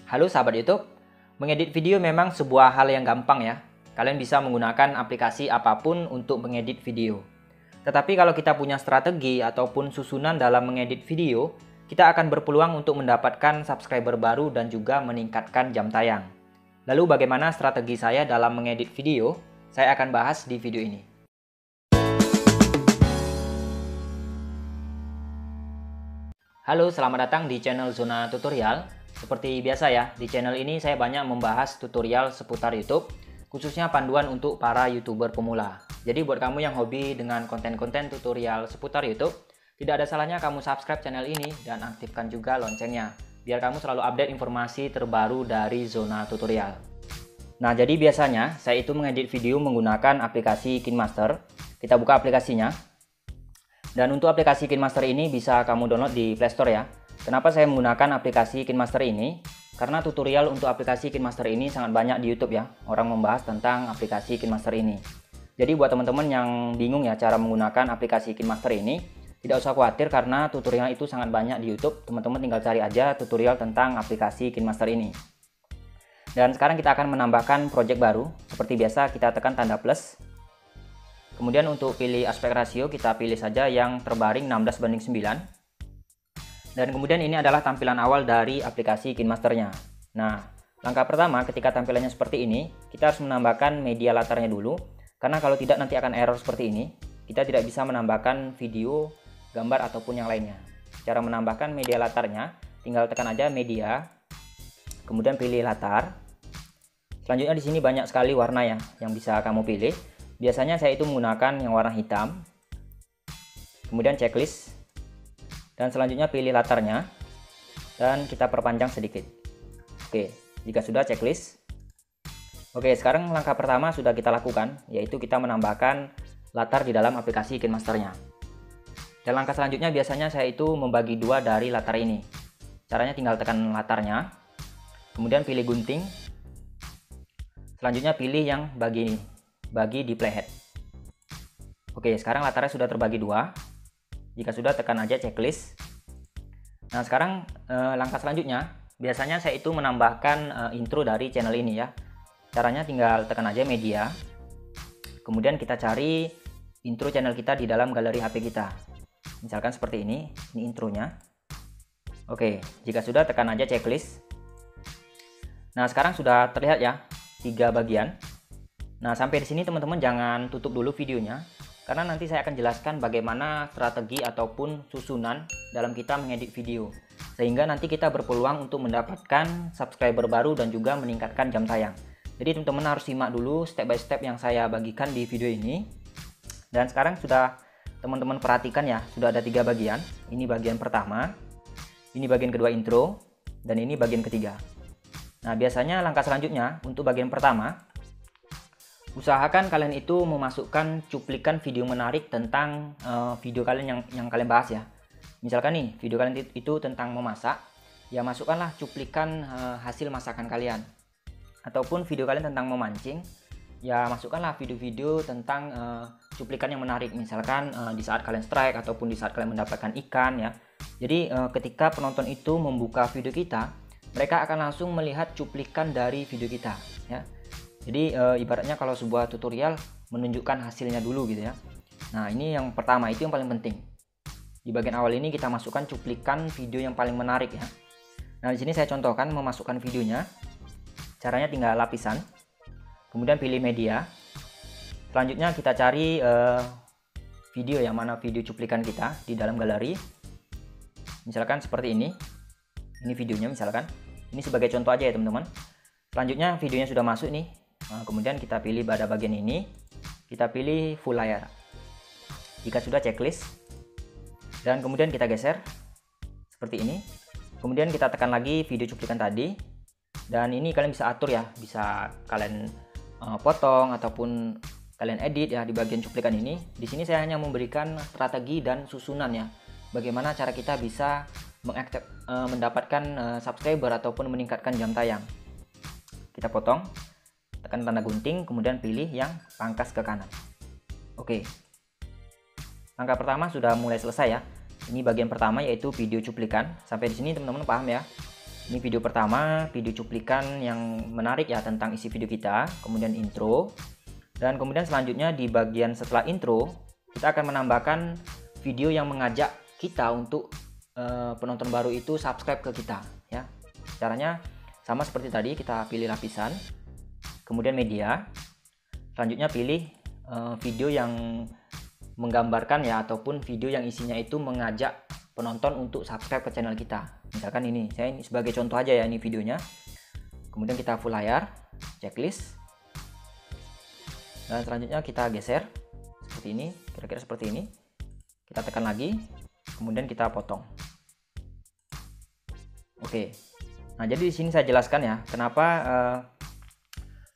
Halo sahabat YouTube, mengedit video memang sebuah hal yang gampang ya. Kalian bisa menggunakan aplikasi apapun untuk mengedit video. Tetapi kalau kita punya strategi ataupun susunan dalam mengedit video, kita akan berpeluang untuk mendapatkan subscriber baru dan juga meningkatkan jam tayang. Lalu bagaimana strategi saya dalam mengedit video? Saya akan bahas di video ini. Halo, selamat datang di channel Zona Tutorial. Seperti biasa ya, di channel ini saya banyak membahas tutorial seputar YouTube, khususnya panduan untuk para YouTuber pemula. Jadi buat kamu yang hobi dengan konten-konten tutorial seputar YouTube, tidak ada salahnya kamu subscribe channel ini dan aktifkan juga loncengnya, biar kamu selalu update informasi terbaru dari Zona Tutorial. Nah, jadi biasanya saya itu mengedit video menggunakan aplikasi KineMaster. Kita buka aplikasinya. Dan untuk aplikasi KineMaster ini bisa kamu download di Play Store ya. Kenapa saya menggunakan aplikasi KineMaster ini? Karena tutorial untuk aplikasi KineMaster ini sangat banyak di YouTube ya. Orang membahas tentang aplikasi KineMaster ini. Jadi buat teman-teman yang bingung ya cara menggunakan aplikasi KineMaster ini, tidak usah khawatir karena tutorial itu sangat banyak di YouTube. Teman-teman tinggal cari aja tutorial tentang aplikasi KineMaster ini. Dan sekarang kita akan menambahkan project baru. Seperti biasa kita tekan tanda plus. Kemudian untuk pilih aspek rasio kita pilih saja yang terbaring 16:9. Dan kemudian ini adalah tampilan awal dari aplikasi KineMasternya. Nah, langkah pertama ketika tampilannya seperti ini, kita harus menambahkan media latarnya dulu. Karena kalau tidak nanti akan error seperti ini. Kita tidak bisa menambahkan video, gambar, ataupun yang lainnya. Cara menambahkan media latarnya, tinggal tekan aja media, kemudian pilih latar. Selanjutnya di sini banyak sekali warna ya yang bisa kamu pilih. Biasanya saya itu menggunakan yang warna hitam. Kemudian checklist. Dan selanjutnya pilih latarnya. Dan kita perpanjang sedikit. Oke, jika sudah checklist. Oke, sekarang langkah pertama sudah kita lakukan, yaitu kita menambahkan latar di dalam aplikasi KineMasternya. Dan langkah selanjutnya biasanya saya itu membagi dua dari latar ini. Caranya tinggal tekan latarnya. Kemudian pilih gunting. Selanjutnya pilih yang bagi di playhead. Oke, sekarang latarnya sudah terbagi dua. Jika sudah, tekan aja checklist. Nah, sekarang langkah selanjutnya biasanya saya itu menambahkan intro dari channel ini ya. Caranya tinggal tekan aja media. Kemudian kita cari intro channel kita di dalam galeri HP kita. Misalkan seperti ini intronya. Oke, jika sudah, tekan aja checklist. Nah, sekarang sudah terlihat ya 3 bagian. Nah, sampai di sini teman-teman jangan tutup dulu videonya, karena nanti saya akan jelaskan bagaimana strategi ataupun susunan dalam kita mengedit video, sehingga nanti kita berpeluang untuk mendapatkan subscriber baru dan juga meningkatkan jam tayang. Jadi teman-teman harus simak dulu step by step yang saya bagikan di video ini. Dan sekarang sudah teman-teman perhatikan ya, sudah ada 3 bagian. Ini bagian pertama, ini bagian kedua intro, dan ini bagian ketiga. Nah, biasanya langkah selanjutnya untuk bagian pertama, usahakan kalian itu memasukkan cuplikan video menarik tentang video kalian yang kalian bahas ya. Misalkan nih, video kalian itu tentang memasak, ya masukkanlah cuplikan hasil masakan kalian. Ataupun video kalian tentang memancing, ya masukkanlah video-video tentang cuplikan yang menarik. Misalkan di saat kalian strike ataupun di saat kalian mendapatkan ikan ya. Jadi ketika penonton itu membuka video kita, mereka akan langsung melihat cuplikan dari video kita ya. Jadi ibaratnya kalau sebuah tutorial menunjukkan hasilnya dulu gitu ya. Nah, ini yang pertama, itu yang paling penting. Di bagian awal ini kita masukkan cuplikan video yang paling menarik ya. Nah, di sini saya contohkan memasukkan videonya. Caranya tinggal lapisan. Kemudian pilih media. Selanjutnya kita cari video yang mana video cuplikan kita di dalam galeri. Misalkan seperti ini. Ini videonya misalkan. Ini sebagai contoh aja ya teman-teman. Selanjutnya videonya sudah masuk nih. Nah, kemudian kita pilih pada bagian ini, kita pilih full layar. Jika sudah, checklist. Dan kemudian kita geser seperti ini. Kemudian kita tekan lagi video cuplikan tadi. Dan ini kalian bisa atur ya, bisa kalian potong ataupun kalian edit ya di bagian cuplikan ini. Di sini saya hanya memberikan strategi dan susunan ya. Bagaimana cara kita bisa mendapatkan subscriber ataupun meningkatkan jam tayang. Kita potong, tekan tanda gunting, kemudian pilih yang pangkas ke kanan. Oke, langkah pertama sudah mulai selesai ya. Ini bagian pertama yaitu video cuplikan. Sampai di sini teman-teman paham ya. Ini video pertama, video cuplikan yang menarik ya tentang isi video kita, kemudian intro. Dan kemudian selanjutnya di bagian setelah intro, kita akan menambahkan video yang mengajak kita untuk penonton baru itu subscribe ke kita ya. Caranya sama seperti tadi, kita pilih lapisan, kemudian media. Selanjutnya pilih video yang menggambarkan ya, ataupun video yang isinya itu mengajak penonton untuk subscribe ke channel kita. Misalkan ini, saya ini sebagai contoh aja ya, ini videonya. Kemudian kita full layar, checklist. Dan selanjutnya kita geser seperti ini, kira-kira seperti ini. Kita tekan lagi, kemudian kita potong. Oke. Nah, jadi di sini saya jelaskan ya, kenapa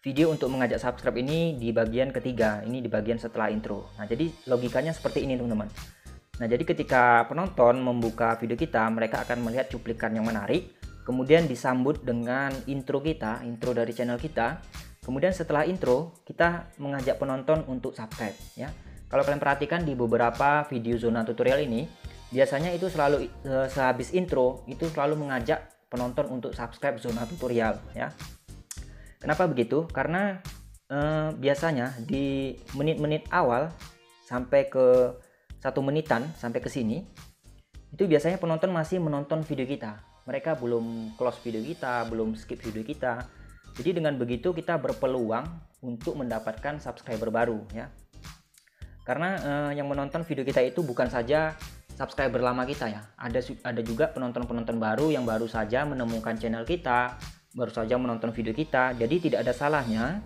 video untuk mengajak subscribe ini di bagian ketiga, ini di bagian setelah intro. Nah, jadi logikanya seperti ini teman-teman. Nah, jadi ketika penonton membuka video kita, mereka akan melihat cuplikan yang menarik, kemudian disambut dengan intro kita, intro dari channel kita. Kemudian setelah intro, kita mengajak penonton untuk subscribe ya. Kalau kalian perhatikan di beberapa video zona tutorial ini, biasanya itu selalu sehabis intro itu selalu mengajak penonton untuk subscribe zona tutorial ya. Kenapa begitu? Karena biasanya di menit-menit awal sampai ke 1 menitan sampai ke sini, itu biasanya penonton masih menonton video kita. Mereka belum close video kita, belum skip video kita. Jadi dengan begitu kita berpeluang untuk mendapatkan subscriber baru ya. Karena yang menonton video kita itu bukan saja subscriber lama kita ya. Ada juga penonton-penonton baru yang baru saja menemukan channel kita, baru saja menonton video kita. Jadi tidak ada salahnya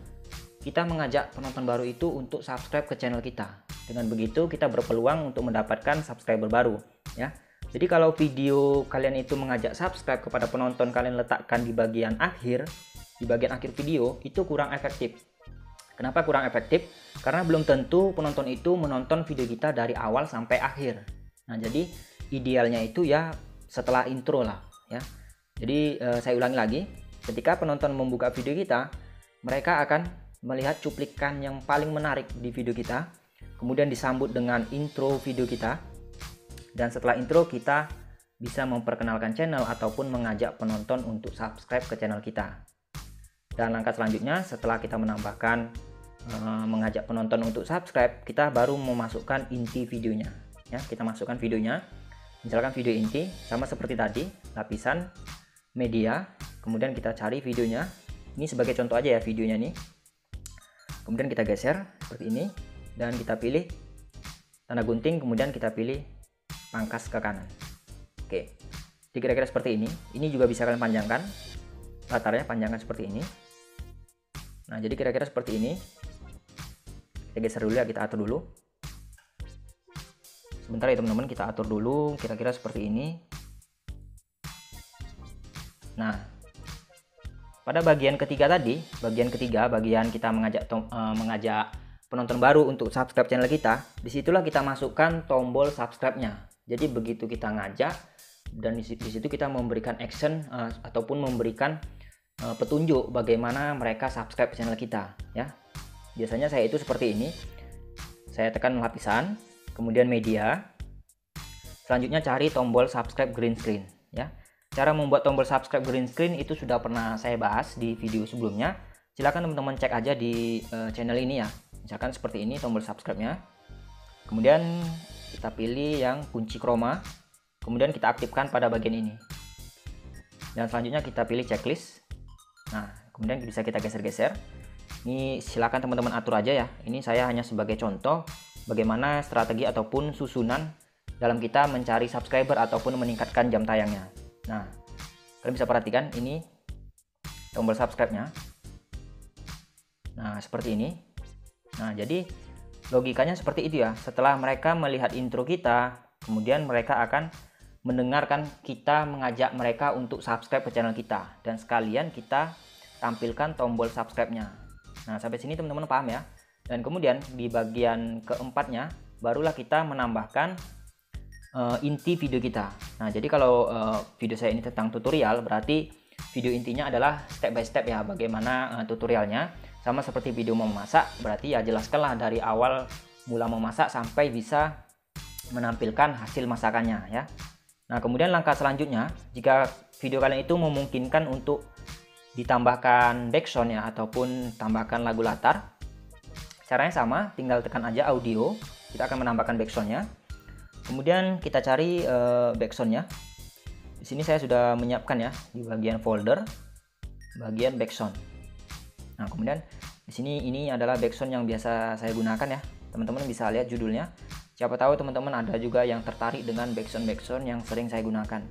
kita mengajak penonton baru itu untuk subscribe ke channel kita. Dengan begitu kita berpeluang untuk mendapatkan subscriber baru ya. Jadi kalau video kalian itu mengajak subscribe kepada penonton, kalian letakkan di bagian akhir video, itu kurang efektif. Kenapa kurang efektif? Karena belum tentu penonton itu menonton video kita dari awal sampai akhir. Nah, jadi idealnya itu ya setelah intro lah ya. Jadi saya ulangi lagi, ketika penonton membuka video kita, mereka akan melihat cuplikan yang paling menarik di video kita, kemudian disambut dengan intro video kita, dan setelah intro kita bisa memperkenalkan channel ataupun mengajak penonton untuk subscribe ke channel kita. Dan langkah selanjutnya setelah kita menambahkan mengajak penonton untuk subscribe, kita baru memasukkan inti videonya ya. Kita masukkan videonya, misalkan video inti sama seperti tadi, lapisan, media, kemudian kita cari videonya. Ini sebagai contoh aja ya videonya nih. Kemudian kita geser seperti ini dan kita pilih tanda gunting, kemudian kita pilih pangkas ke kanan. Oke, jadi kira-kira seperti ini. Ini juga bisa kalian panjangkan, latarnya panjangkan seperti ini. Nah, jadi kira-kira seperti ini. Kita geser dulu ya, kita atur dulu. Sebentar ya teman-teman, kita atur dulu kira-kira seperti ini. Nah, pada bagian ketiga tadi, bagian kita mengajak penonton baru untuk subscribe channel kita, disitulah kita masukkan tombol subscribe-nya. Jadi begitu kita ngajak, dan di situ kita memberikan action ataupun memberikan petunjuk bagaimana mereka subscribe channel kita ya. Biasanya saya itu seperti ini. Saya tekan lapisan, kemudian media. Selanjutnya cari tombol subscribe green screen ya. Cara membuat tombol subscribe green screen itu sudah pernah saya bahas di video sebelumnya. Silahkan teman-teman cek aja di channel ini ya. Misalkan seperti ini tombol subscribe-nya. Kemudian kita pilih yang kunci chroma. Kemudian kita aktifkan pada bagian ini. Dan selanjutnya kita pilih checklist. Nah, kemudian bisa kita geser-geser. Ini silakan teman-teman atur aja ya. Ini saya hanya sebagai contoh bagaimana strategi ataupun susunan dalam kita mencari subscriber ataupun meningkatkan jam tayangnya. Nah, kalian bisa perhatikan ini tombol subscribe-nya. Nah, seperti ini. Nah, jadi logikanya seperti itu ya. Setelah mereka melihat intro kita, kemudian mereka akan mendengarkan kita mengajak mereka untuk subscribe ke channel kita. Dan sekalian kita tampilkan tombol subscribe-nya. Nah, sampai sini teman-teman paham ya. Dan kemudian di bagian keempatnya, barulah kita menambahkan inti video kita. Nah, jadi kalau video saya ini tentang tutorial, berarti video intinya adalah step by step ya, bagaimana tutorialnya. Sama seperti video memasak, berarti ya jelaskanlah dari awal mula memasak sampai bisa menampilkan hasil masakannya ya. Nah, kemudian langkah selanjutnya, jika video kalian itu memungkinkan untuk ditambahkan background ya, ataupun tambahkan lagu latar, caranya sama, tinggal tekan aja audio, kita akan menambahkan backgroundnya. Kemudian kita cari backgroundnya. Di sini saya sudah menyiapkan ya, di bagian folder, bagian background. Nah, kemudian di sini ini adalah background yang biasa saya gunakan ya. Teman-teman bisa lihat judulnya. Siapa tahu teman-teman ada juga yang tertarik dengan background yang sering saya gunakan.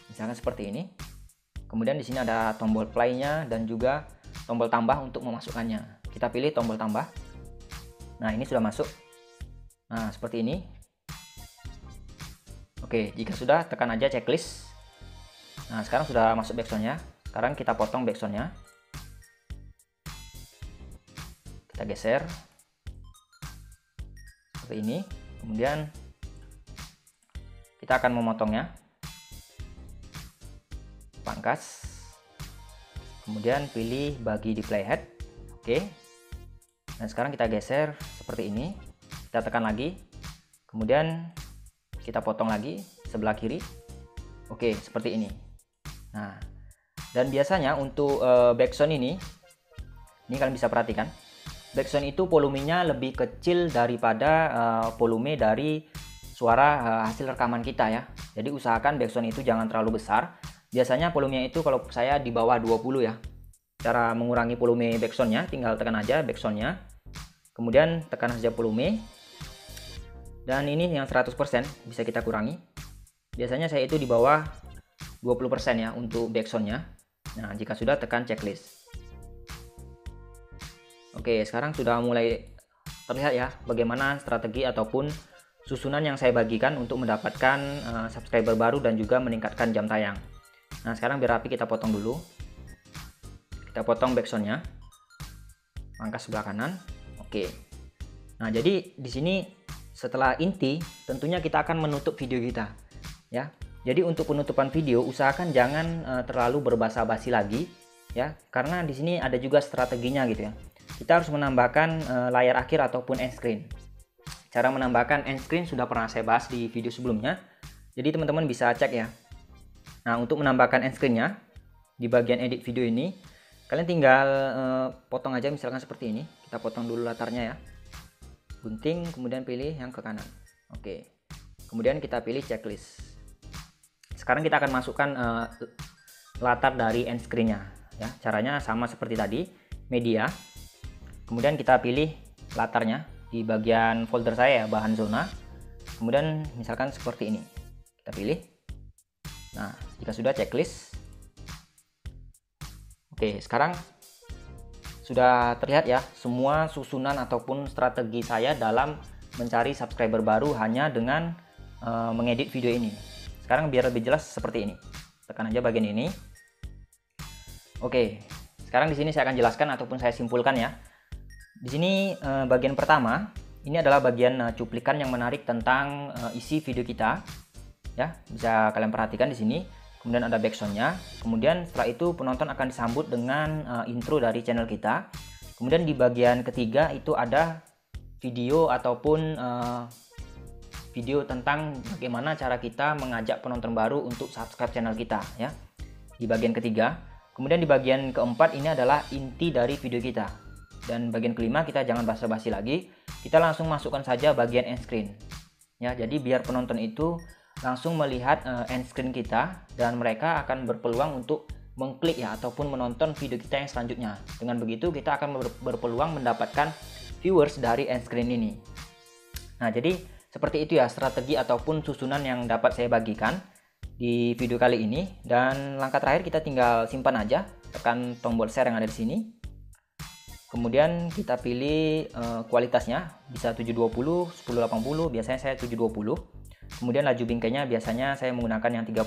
Misalkan seperti ini. Kemudian di sini ada tombol play-nya dan juga tombol tambah untuk memasukkannya. Kita pilih tombol tambah. Nah, ini sudah masuk. Nah, seperti ini. Oke, jika sudah, tekan aja checklist. Nah, sekarang sudah masuk background-nya. Sekarang kita potong background-nya. Kita geser. Seperti ini. Kemudian kita akan memotongnya. Pangkas, kemudian pilih bagi di playhead. Oke, dan sekarang kita geser seperti ini, kita tekan lagi, kemudian kita potong lagi sebelah kiri. Oke, seperti ini. Nah, dan biasanya untuk background ini kalian bisa perhatikan, background itu volumenya lebih kecil daripada volume dari suara hasil rekaman kita ya. Jadi usahakan background itu jangan terlalu besar. Biasanya volumenya itu kalau saya di bawah 20 ya. Cara mengurangi volume backsoundnya, tinggal tekan aja backsoundnya. Kemudian tekan saja volume. Dan ini yang 100% bisa kita kurangi. Biasanya saya itu di bawah 20% ya untuk backsoundnya. Nah, jika sudah, tekan checklist. Oke, sekarang sudah mulai terlihat ya bagaimana strategi ataupun susunan yang saya bagikan untuk mendapatkan subscriber baru dan juga meningkatkan jam tayang. Nah, sekarang biar rapi kita potong dulu. Kita potong backsoundnya, pangkas sebelah kanan. Oke. Nah, jadi di sini setelah inti, tentunya kita akan menutup video kita, ya. Jadi untuk penutupan video usahakan jangan terlalu berbasa-basi lagi, ya, karena di sini ada juga strateginya gitu ya. Kita harus menambahkan layar akhir ataupun end screen. Cara menambahkan end screen sudah pernah saya bahas di video sebelumnya. Jadi teman-teman bisa cek ya. Nah, untuk menambahkan end screen-nya di bagian edit video ini, kalian tinggal potong aja misalkan seperti ini. Kita potong dulu latarnya ya. Gunting, kemudian pilih yang ke kanan. Oke. Kemudian kita pilih checklist. Sekarang kita akan masukkan latar dari end screen-nya ya. Caranya sama seperti tadi, media. Kemudian kita pilih latarnya di bagian folder saya ya, bahan zona. Kemudian misalkan seperti ini. Kita pilih. Nah, jika sudah checklist. Oke, sekarang sudah terlihat ya semua susunan ataupun strategi saya dalam mencari subscriber baru hanya dengan mengedit video ini. Sekarang biar lebih jelas seperti ini. Tekan aja bagian ini. Oke, sekarang di sini saya akan jelaskan ataupun saya simpulkan ya. Di sini bagian pertama, ini adalah bagian cuplikan yang menarik tentang isi video kita. Ya, bisa kalian perhatikan di sini. Kemudian ada backsoundnya. Kemudian setelah itu penonton akan disambut dengan intro dari channel kita. Kemudian di bagian ketiga itu ada video ataupun video tentang bagaimana cara kita mengajak penonton baru untuk subscribe channel kita ya. Di bagian ketiga. Kemudian di bagian keempat ini adalah inti dari video kita. Dan bagian kelima kita jangan basa-basi lagi. Kita langsung masukkan saja bagian end screen. Ya, jadi biar penonton itu langsung melihat end screen kita dan mereka akan berpeluang untuk mengklik ya ataupun menonton video kita yang selanjutnya. Dengan begitu kita akan berpeluang mendapatkan viewers dari end screen ini. Nah, jadi seperti itu ya strategi ataupun susunan yang dapat saya bagikan di video kali ini. Dan langkah terakhir kita tinggal simpan aja, tekan tombol share yang ada di sini. Kemudian kita pilih kualitasnya, bisa 720, 1080, biasanya saya 720. Kemudian laju bingkainya biasanya saya menggunakan yang 30.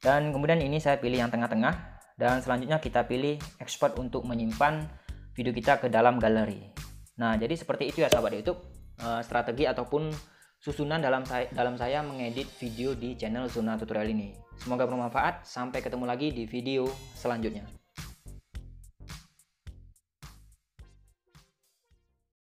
Dan kemudian ini saya pilih yang tengah-tengah. Dan selanjutnya kita pilih export untuk menyimpan video kita ke dalam galeri. Nah, jadi seperti itu ya sahabat YouTube, strategi ataupun susunan dalam saya mengedit video di channel Zona Tutorial ini. Semoga bermanfaat, sampai ketemu lagi di video selanjutnya.